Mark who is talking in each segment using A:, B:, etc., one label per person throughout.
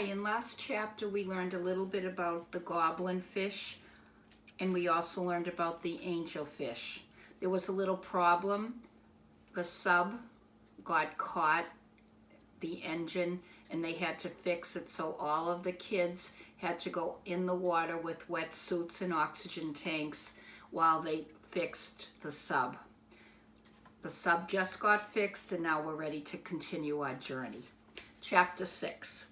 A: in last chapter we learned a little bit about the goblin fish, and we also learned about the angelfish. There was a little problem. The sub got caught, the engine, and they had to fix it, so all of the kids had to go in the water with wetsuits and oxygen tanks while they fixed the sub. The sub just got fixed, and now we're ready to continue our journey. Chapter 6.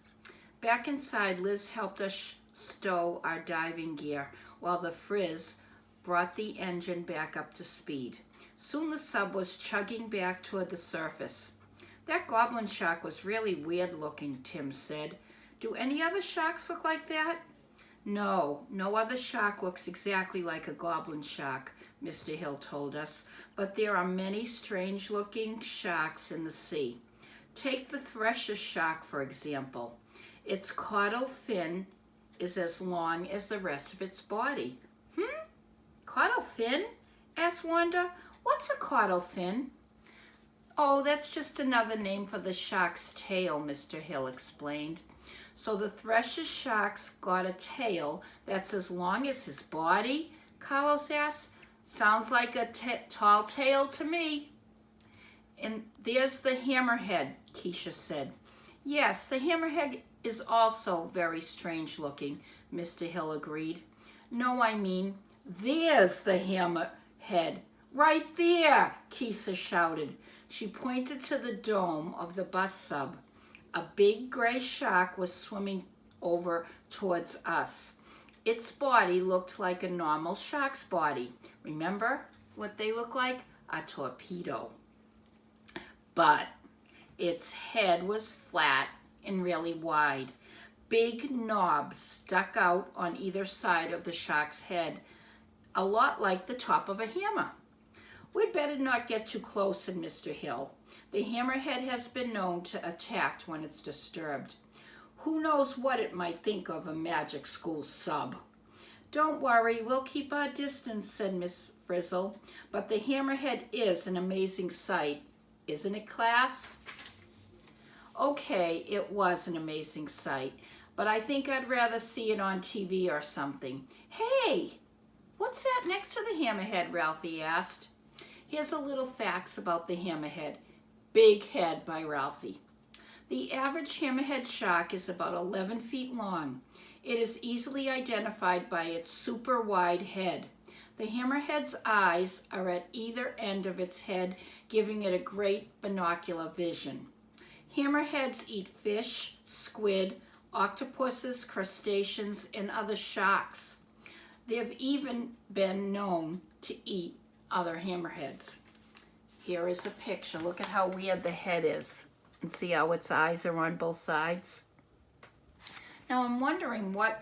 A: Back inside, Liz helped us stow our diving gear while the Frizz brought the engine back up to speed. Soon the sub was chugging back toward the surface. That goblin shark was really weird looking, Tim said. Do any other sharks look like that? No other shark looks exactly like a goblin shark, Mr. Hill told us, but there are many strange looking sharks in the sea. Take the thresher shark, for example. Its caudal fin is as long as the rest of its body. Caudal fin? Asked Wanda. What's a caudal fin? Oh, that's just another name for the shark's tail, Mr. Hill explained. So the thresher shark's got a tail that's as long as his body? Carlos asked. Sounds like a tall tail to me. And there's the hammerhead, Keisha said. Yes, the hammerhead is also very strange looking, Mr. Hill agreed. No, I mean, there's the hammerhead. Right there, Keisha shouted. She pointed to the dome of the bus sub. A big gray shark was swimming over towards us. Its body looked like a normal shark's body. Remember what they look like? A torpedo. But its head was flat and really wide. Big knobs stuck out on either side of the shark's head, a lot like the top of a hammer. We'd better not get too close, said Mr. Hill. The hammerhead has been known to attack when it's disturbed. Who knows what it might think of a magic school sub? Don't worry, we'll keep our distance, said Miss Frizzle. But the hammerhead is an amazing sight. Isn't it, class? Okay, it was an amazing sight, but I think I'd rather see it on TV or something. Hey, what's that next to the hammerhead, Ralphie asked. Here's a little facts about the hammerhead. Big head by Ralphie. The average hammerhead shark is about 11 feet long. It is easily identified by its super wide head. The hammerhead's eyes are at either end of its head, giving it a great binocular vision. Hammerheads eat fish, squid, octopuses, crustaceans, and other sharks. They've even been known to eat other hammerheads. Here is a picture. Look at how weird the head is. And see how its eyes are on both sides? Now I'm wondering what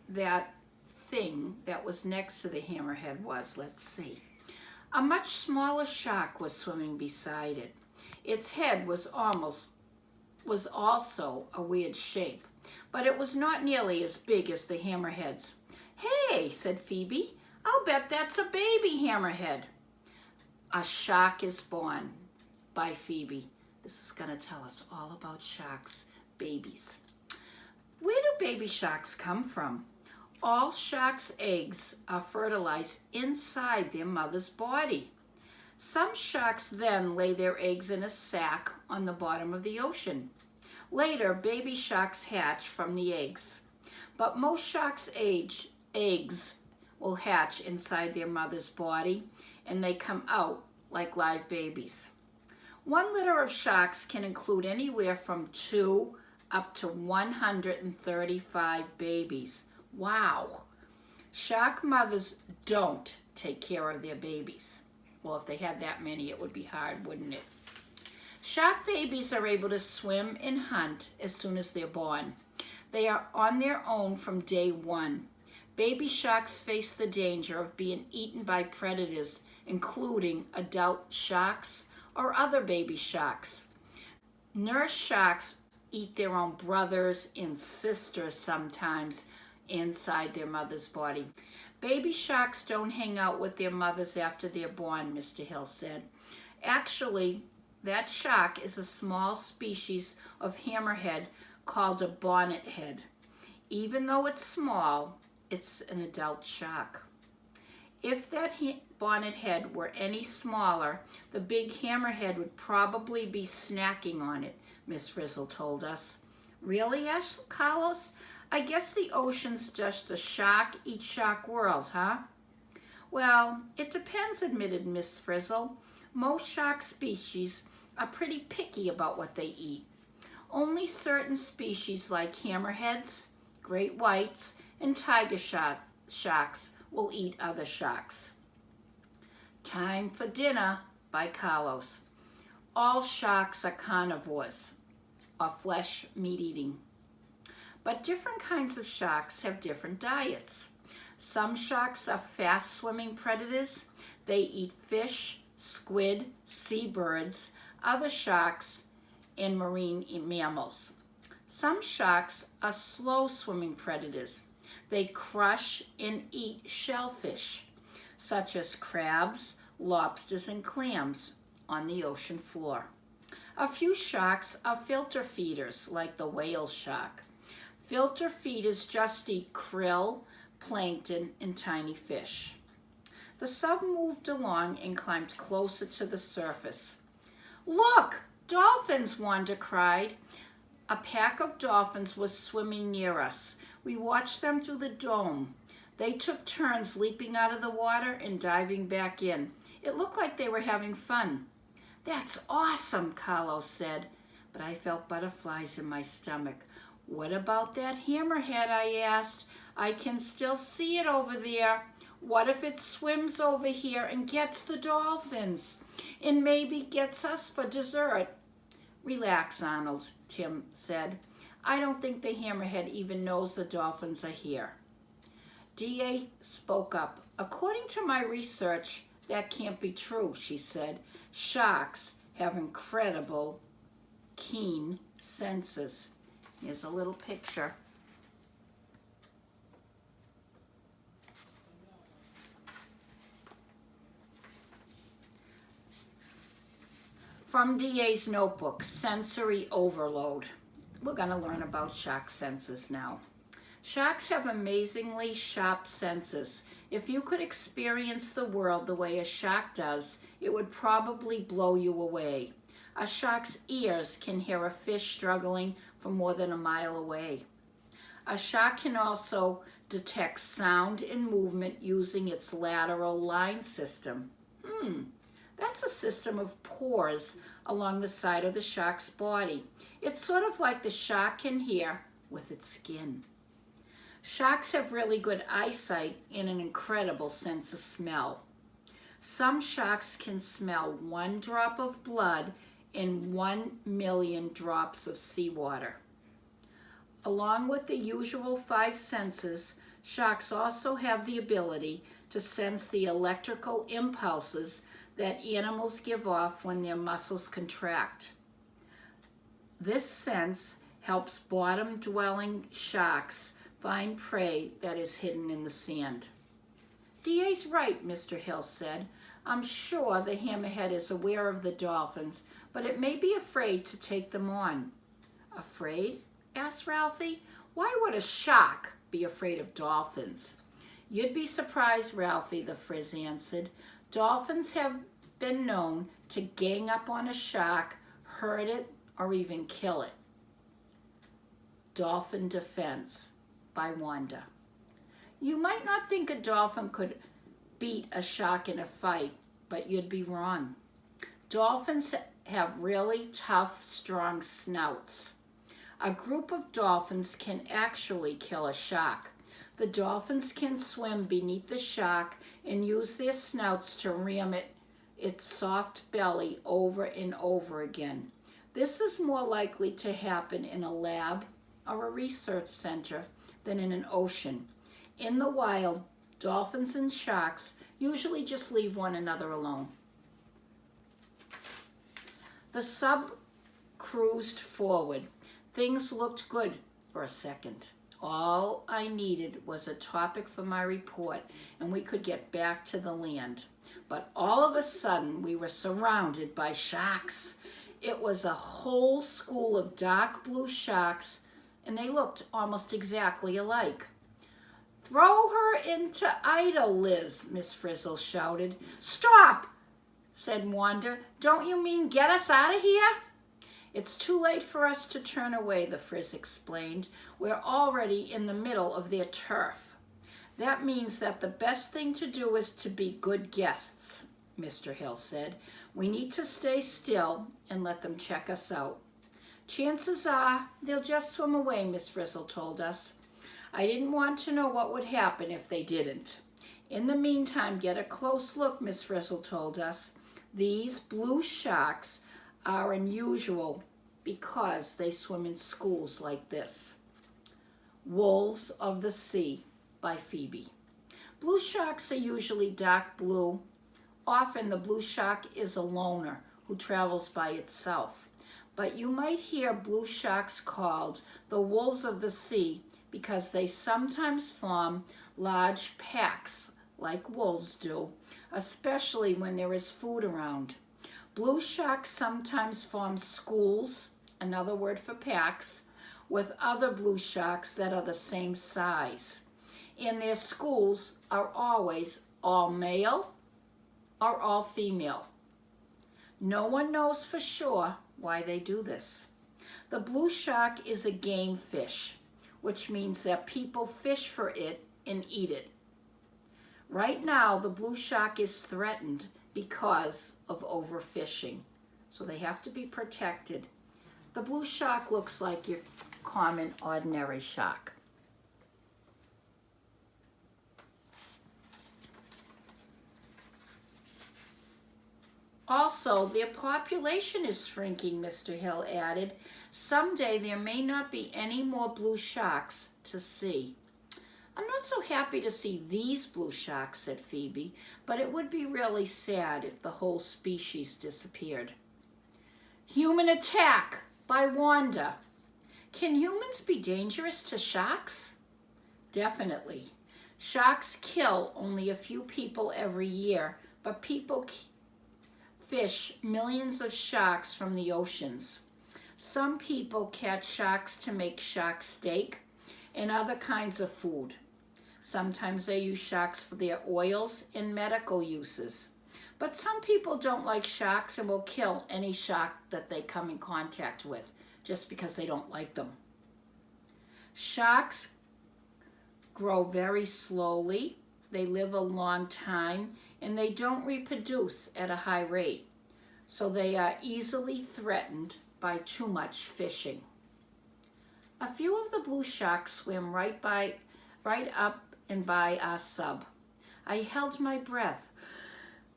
A: that thing that was next to the hammerhead was. Let's see. A much smaller shark was swimming beside it. Its head was also a weird shape, but it was not nearly as big as the hammerheads. Hey, said Phoebe, I'll bet that's a baby hammerhead. A Shark is Born by Phoebe. This is going to tell us all about sharks, babies. Where do baby sharks come from? All sharks' eggs are fertilized inside their mother's body. Some sharks then lay their eggs in a sack on the bottom of the ocean. Later, baby sharks hatch from the eggs. But most sharks' eggs will hatch inside their mother's body, and they come out like live babies. One litter of sharks can include anywhere from 2 up to 135 babies. Wow! Shark mothers don't take care of their babies. Well, if they had that many, it would be hard, wouldn't it? Shark babies are able to swim and hunt as soon as they're born. They are on their own from day one. Baby sharks face the danger of being eaten by predators, including adult sharks or other baby sharks. Nurse sharks eat their own brothers and sisters sometimes inside their mother's body. Baby sharks don't hang out with their mothers after they're born, Mr. Hill said. Actually, that shark is a small species of hammerhead called a bonnet head. Even though it's small, it's an adult shark. If that bonnet head were any smaller, the big hammerhead would probably be snacking on it, Miss Frizzle told us. Really, Carlos? I guess the ocean's just a shark-eat shark world, huh? Well, it depends, admitted Miss Frizzle. Most shark species are pretty picky about what they eat. Only certain species like hammerheads, great whites, and tiger sharks will eat other sharks. Time for dinner by Carlos. All sharks are carnivores, or flesh meat eating. But different kinds of sharks have different diets. Some sharks are fast swimming predators. They eat fish, squid, seabirds, other sharks, and marine mammals. Some sharks are slow swimming predators. They crush and eat shellfish, such as crabs, lobsters, and clams on the ocean floor. A few sharks are filter feeders, like the whale shark. Filter feeders just eat krill, plankton, and tiny fish. The sub moved along and climbed closer to the surface. Look, dolphins, Wanda cried. A pack of dolphins was swimming near us. We watched them through the dome. They took turns leaping out of the water and diving back in. It looked like they were having fun. That's awesome, Carlos said, but I felt butterflies in my stomach. What about that hammerhead, I asked. I can still see it over there. What if it swims over here and gets the dolphins and maybe gets us for dessert? Relax, Arnold, Tim said. I don't think the hammerhead even knows the dolphins are here. D.A. spoke up. According to my research, that can't be true, she said. Sharks have incredible, keen senses. Here's a little picture. From D.A.'s notebook, Sensory Overload. We're going to learn about shark senses now. Sharks have amazingly sharp senses. If you could experience the world the way a shark does, it would probably blow you away. A shark's ears can hear a fish struggling from more than a mile away. A shark can also detect sound and movement using its lateral line system. That's a system of pores along the side of the shark's body. It's sort of like the shark can hear with its skin. Sharks have really good eyesight and an incredible sense of smell. Some sharks can smell 1 drop of blood in 1 million drops of seawater. Along with the usual 5 senses, sharks also have the ability to sense the electrical impulses that animals give off when their muscles contract. This sense helps bottom-dwelling sharks find prey that is hidden in the sand. D.A.'s right, Mr. Hill said. I'm sure the hammerhead is aware of the dolphins, but it may be afraid to take them on. Afraid? Asked Ralphie. Why would a shark be afraid of dolphins? You'd be surprised, Ralphie, the Frizz answered. Dolphins have been known to gang up on a shark, hurt it, or even kill it. Dolphin Defense by Wanda. You might not think a dolphin could beat a shark in a fight, but you'd be wrong. Dolphins have really tough, strong snouts. A group of dolphins can actually kill a shark. The dolphins can swim beneath the shark and use their snouts to ram its soft belly over and over again. This is more likely to happen in a lab or a research center than in an ocean. In the wild, dolphins and sharks usually just leave one another alone. The sub cruised forward. Things looked good for a second. All I needed was a topic for my report, and we could get back to the land. But all of a sudden, we were surrounded by sharks. It was a whole school of dark blue sharks and they looked almost exactly alike. "Throw her into idle, Liz," Miss Frizzle shouted. "Stop," said Wanda. "Don't you mean get us out of here?" "It's too late for us to turn away," the Frizz explained. "We're already in the middle of their turf." "That means that the best thing to do is to be good guests," Mr. Hill said. "We need to stay still and let them check us out." "Chances are they'll just swim away," Miss Frizzle told us. "I didn't want to know what would happen if they didn't." "In the meantime, get a close look," Miss Frizzle told us. "These blue sharks are unusual because they swim in schools like this." Wolves of the Sea by Phoebe. Blue sharks are usually dark blue. Often the blue shark is a loner who travels by itself. But you might hear blue sharks called the wolves of the sea because they sometimes form large packs like wolves do, especially when there is food around. Blue sharks sometimes form schools, another word for packs, with other blue sharks that are the same size. And their schools are always all male or all female. No one knows for sure why they do this. The blue shark is a game fish, which means that people fish for it and eat it. Right now, the blue shark is threatened because of overfishing, so they have to be protected. The blue shark looks like your common, ordinary shark. Also, their population is shrinking, Mr. Hill added. Someday there may not be any more blue sharks to see. "I'm not so happy to see these blue sharks," said Phoebe, "but it would be really sad if the whole species disappeared." Human Attack by Wanda. Can humans be dangerous to sharks? Definitely. Sharks kill only a few people every year, but people fish millions of sharks from the oceans. Some people catch sharks to make shark steak and other kinds of food. Sometimes they use sharks for their oils and medical uses. But some people don't like sharks and will kill any shark that they come in contact with just because they don't like them. Sharks grow very slowly, they live a long time, and they don't reproduce at a high rate. So they are easily threatened by too much fishing. A few of the blue sharks swam right up and by our sub. I held my breath,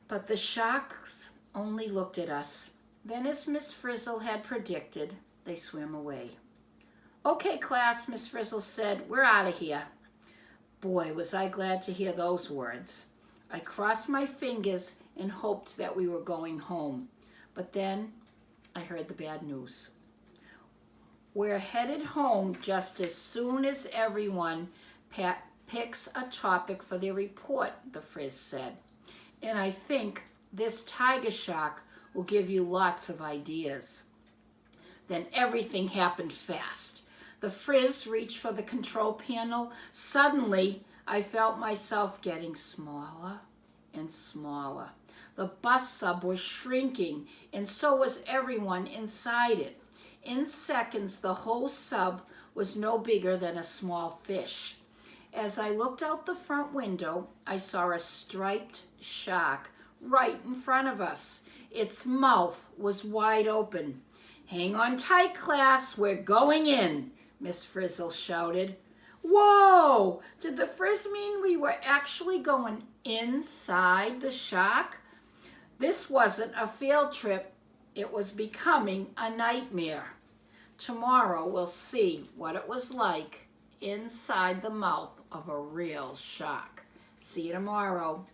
A: but the sharks only looked at us. Then, as Miss Frizzle had predicted, they swam away. "Okay, class," Miss Frizzle said, "we're out of here." Boy, was I glad to hear those words. I crossed my fingers and hoped that we were going home. But then I heard the bad news. "We're headed home just as soon as everyone picks a topic for their report," the Frizz said. "And I think this tiger shark will give you lots of ideas." Then everything happened fast. The Frizz reached for the control panel. Suddenly, I felt myself getting smaller and smaller. The bus sub was shrinking, and so was everyone inside it. In seconds, the whole sub was no bigger than a small fish. As I looked out the front window, I saw a striped shark right in front of us. Its mouth was wide open. "Hang on tight, class, we're going in," Miss Frizzle shouted. Whoa! Did the Frizz mean we were actually going inside the shark? This wasn't a field trip. It was becoming a nightmare. Tomorrow we'll see what it was like inside the mouth of a real shark. See you tomorrow.